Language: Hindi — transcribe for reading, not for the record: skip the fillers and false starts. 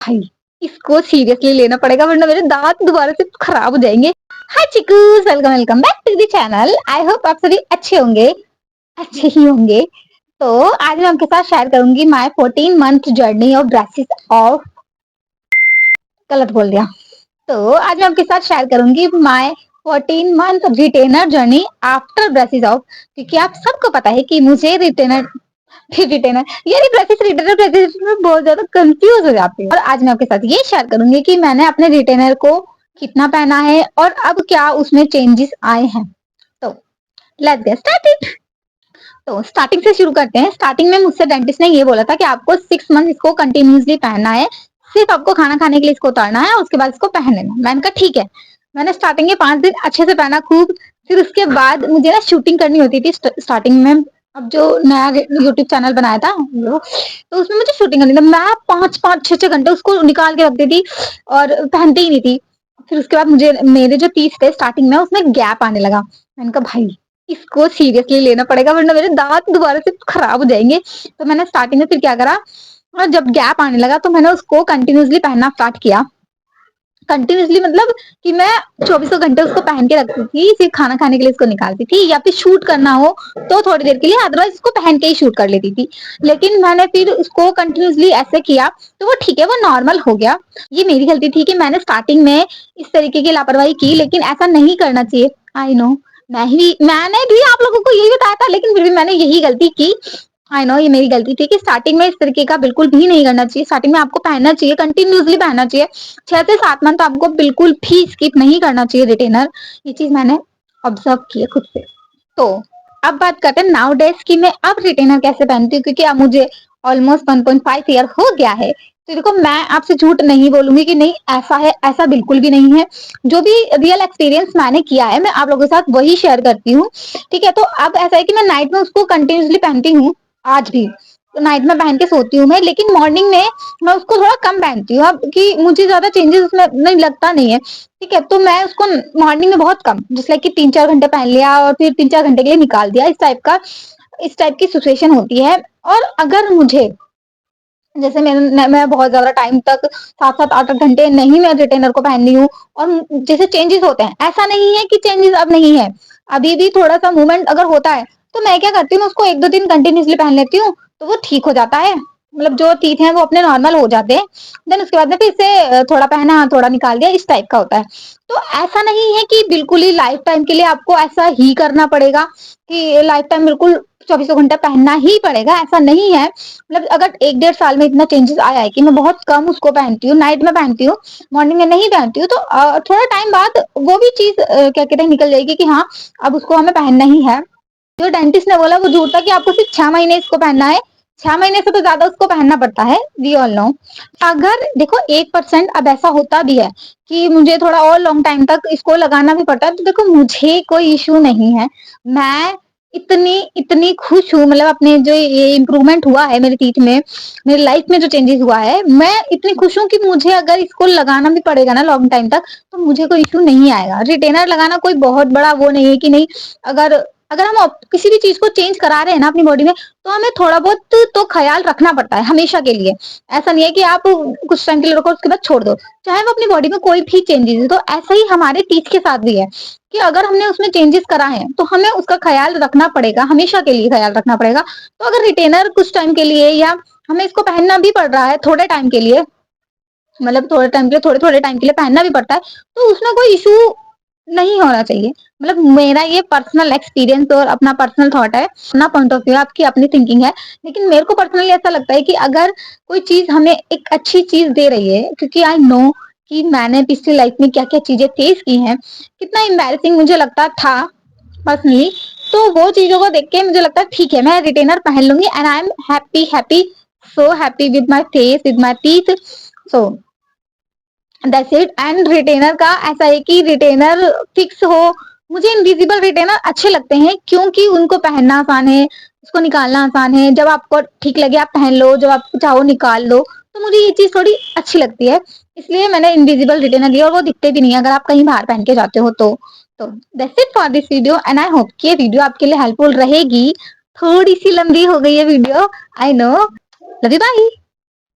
भाई, इसको सीरियसली लेना पड़ेगा वरना मेरे दांत दोबारा से खराब हो जाएंगे। हाय चिकूस, welcome welcome back to the channel. I hope आप सभी अच्छे होंगे, अच्छे ही होंगे। तो आज मैं आपके साथ शेयर करूंगी my 14 month journey of braces of, गलत बोल दिया। तो आज मैं आपके साथ शेयर करूंगी my 14 month retainer journey after braces of, क्योंकि आप सबको पता है कि मुझे रिटेनर रिटेनर यार ब्रेसिस रिटेनर ब्रेसिस में बहुत ज्यादा कंफ्यूज हो जाती हूँ। और आज मैं आपके साथ ये शेयर करूंगी कि मैंने अपने रिटेनर को कितना पहना है और अब क्या उसमें चेंजेस आए हैं। तो लेट्स गेट स्टार्टेड। तो स्टार्टिंग से शुरू करते हैं। स्टार्टिंग में मुझसे डेंटिस्ट ने ये बोला था कि आपको 6 मंथ इसको कंटिन्यूसली पहनना है, सिर्फ आपको खाना खाने के लिए इसको उतारना है, उसके बाद इसको पहन लेना। मैंने कहा ठीक है। मैंने स्टार्टिंग के 5 दिन अच्छे से पहना खूब। फिर उसके बाद मुझे ना शूटिंग करनी होती थी स्टार्टिंग में। अब जो नया यूट्यूब चैनल बनाया था तो उसमें मुझे शूटिंग करनी थी। मैं 5-5 6 6 घंटे उसको निकाल के रखती थी और पहनती ही नहीं थी। फिर उसके बाद मुझे मेरे जो टीथ थे स्टार्टिंग में उसमें गैप आने लगा। मैंने कहा भाई, इसको सीरियसली लेना पड़ेगा वरना मेरे दांत दोबारा से खराब हो जाएंगे। तो मैंने स्टार्टिंग में फिर क्या करा, और जब गैप आने लगा तो मैंने उसको कंटिन्यूसली पहनना स्टार्ट किया। कंटिन्यूसली मतलब कि मैं 24 घंटे उसको पहन के रखती थी, फिर खाना खाने के लिए इसको निकालती थी या फिर शूट करना हो तो थोड़ी देर के लिए, अदरवाइज इसको पहन के ही शूट कर लेती थी। लेकिन मैंने फिर उसको कंटिन्यूसली ऐसे किया तो वो ठीक है, वो नॉर्मल हो गया। ये मेरी गलती थी कि मैंने स्टार्टिंग में इस तरीके की लापरवाही की, लेकिन ऐसा नहीं करना चाहिए। आई नो, मैंने भी आप लोगों को यही बताया था, लेकिन फिर भी मैंने यही गलती की। आई नो, ये मेरी गलती थी कि स्टार्टिंग में इस तरीके का बिल्कुल भी नहीं करना चाहिए। स्टार्टिंग में आपको पहनना चाहिए, कंटिन्यूसली पहनना चाहिए। 6 से 7 मंथ तो आपको बिल्कुल भी स्किप नहीं करना चाहिए रिटेनर। ये चीज मैंने ऑब्जर्व की है खुद से। तो अब बात करते हैं नाउ डेज की मैं अब रिटेनर कैसे पहनती हूँ, क्योंकि अब मुझे ऑलमोस्ट 1.5 ईयर हो गया है। तो देखो, मैं आपसे झूठ नहीं बोलूंगी कि नहीं ऐसा है, ऐसा बिल्कुल भी नहीं है। जो भी रियल एक्सपीरियंस मैंने किया है मैं आप लोगों के साथ वही शेयर करती हूँ। ठीक है, तो अब ऐसा है कि मैं नाइट में उसको कंटिन्यूसली पहनती हूँ। आज भी तो नाइट में पहन के सोती हूँ मैं, लेकिन मॉर्निंग में मैं उसको थोड़ा कम पहनती हूँ अब, कि मुझे ज्यादा चेंजेस उसमें नहीं लगता नहीं है। ठीक है, तो मैं उसको मॉर्निंग में बहुत कम, जिस लाइक कि 3-4 घंटे पहन लिया और फिर 3-4 घंटे के लिए निकाल दिया, इस टाइप की सिचुएशन होती है। और अगर मुझे जैसे मैं बहुत ज्यादा टाइम तक 7-7 8 8 घंटे नहीं मैं रिटेनर को पहन रही हूँ, और जैसे चेंजेस होते हैं, ऐसा नहीं है कि चेंजेस अब नहीं है, अभी भी थोड़ा सा मूवमेंट अगर होता है तो मैं क्या करती हूँ, उसको 1-2 दिन कंटिन्यूसली पहन लेती हूँ तो वो ठीक हो जाता है। मतलब जो टीथ हैं वो अपने नॉर्मल हो जाते हैं। देन उसके बाद में फिर से थोड़ा पहना थोड़ा निकाल दिया, इस टाइप का होता है। तो ऐसा नहीं है कि बिल्कुल ही लाइफ टाइम के लिए आपको ऐसा ही करना पड़ेगा कि लाइफ टाइम बिल्कुल 24 घंटा पहनना ही पड़ेगा, ऐसा नहीं है। मतलब अगर 1-1.5 साल में इतना चेंजेस आया है कि मैं बहुत कम उसको पहनती हूँ, नाइट में पहनती हूँ, मॉर्निंग में नहीं पहनती हूँ, तो थोड़ा टाइम बाद वो भी चीज क्या कहते हैं निकल जाएगी कि हाँ अब उसको हमें पहनना ही है। जो डेंटिस्ट ने बोला वो झूठ था कि आपको सिर्फ 6 महीने इसको पहनना है। 6 महीने से तो ज्यादा उसको पहनना पड़ता है, वी ऑल नो। अगर देखो 1% अब ऐसा होता भी है कि मुझे थोड़ा और लॉन्ग टाइम तक इसको लगाना भी पड़ता है, तो देखो मुझे कोई इश्यू नहीं है। मैं इतनी इतनी खुश हूँ, मतलब अपने जो ये इम्प्रूवमेंट हुआ है मेरे टीथ में, मेरी लाइफ में जो चेंजेस हुआ है, मैं इतनी खुश हूँ कि मुझे अगर इसको लगाना भी पड़ेगा ना लॉन्ग टाइम तक तो मुझे कोई इश्यू नहीं आएगा। रिटेनर लगाना कोई बहुत बड़ा वो नहीं है कि नहीं, अगर अगर हम किसी भी चीज को चेंज करा रहे हैं ना अपनी बॉडी में, तो हमें थोड़ा बहुत तो ख्याल रखना पड़ता है हमेशा के लिए। ऐसा नहीं है कि आप कुछ टाइम के लिए रखो उसके बाद छोड़ दो, चाहे वो अपनी बॉडी में कोई भी चेंजेस है। तो ऐसा ही हमारे टीथ के साथ भी है कि अगर हमने उसमें चेंजेस कराए हैं तो हमें उसका ख्याल रखना पड़ेगा, हमेशा के लिए ख्याल रखना पड़ेगा। तो अगर रिटेनर कुछ टाइम के लिए या हमें इसको पहनना भी पड़ रहा है थोड़े टाइम के लिए, मतलब थोड़े टाइम के लिए थोड़े थोड़े टाइम के लिए पहनना भी पड़ता है, तो उसमें कोई इशू नहीं होना चाहिए। मतलब मेरा ये पर्सनल एक्सपीरियंस और अपना पर्सनल थॉट है, अपना पॉइंट ऑफ व्यू, आपकी अपनी थिंकिंग है। लेकिन मेरे को पर्सनली ऐसा लगता है कि अगर कोई चीज हमें एक अच्छी चीज दे रही है, क्योंकि आई नो कि मैंने पिछली लाइफ में क्या क्या चीजें फेस की हैं, कितना एम्बैरेसिंग मुझे लगता था पर्सनली, तो वो चीजों को देख के मुझे लगता है ठीक है मैं रिटेनर पहन लूंगी, and I am happy happy, so happy with my face, with my teeth. So that's it. And retainer का ऐसा है कि रिटेनर फिक्स हो, मुझे इनविजिबल रिटेनर अच्छे लगते हैं क्योंकि उनको पहनना आसान है, उसको निकालना आसान है, जब आपको ठीक लगे आप पहन लो, जब आप चाहो निकाल लो। तो मुझे ये चीज थोड़ी अच्छी लगती है, इसलिए मैंने इनविजिबल रिटेनर लिया, और वो दिखते भी नहीं है अगर आप कहीं बाहर पहन के जाते हो तो that's it for this video, and I hope कि ये वीडियो आपके लिए हेल्पफुल रहेगी। थोड़ी सी लंबी हो गई है video, I know. Love you, bye.